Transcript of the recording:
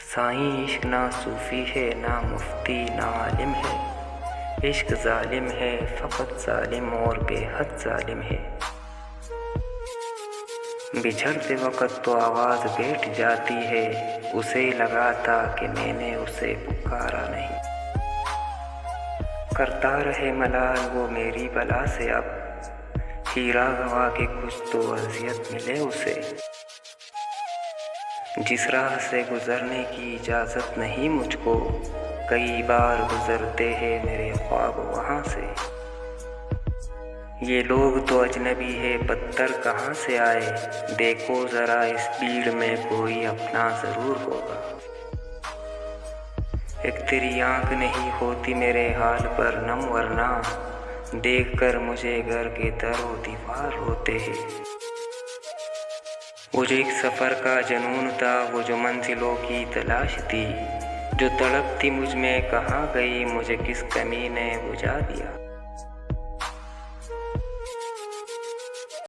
साईं इश्क ना सूफ़ी है, ना मुफ्ती ना आलिम है। इश्क जालिम है, फ़कत जालिम और बेहद जालिम है। बिछड़ते वक़्त तो आवाज़ बैठ जाती है, उसे लगा था कि मैंने उसे पुकारा नहीं। करता रहे मलाल वो मेरी बला से, अब हीरा गवा के कुछ तो अज़ियत मिले उसे। जिस राह से गुज़रने की इजाज़त नहीं मुझको, कई बार गुज़रते हैं मेरे ख्वाब वहाँ से। ये लोग तो अजनबी है, पत्थर कहाँ से आए, देखो ज़रा इस भीड़ में कोई अपना ज़रूर होगा। एक तेरी आँख नहीं होती मेरे हाल पर नम, वरना देख कर मुझे घर के दरो दीवार होते हैं। वो जो एक सफ़र का जुनून था, वो जो मंजिलों की तलाश थी, जो तड़प थी मुझ में कहाँ गई, मुझे किस कमी ने बुझा दिया।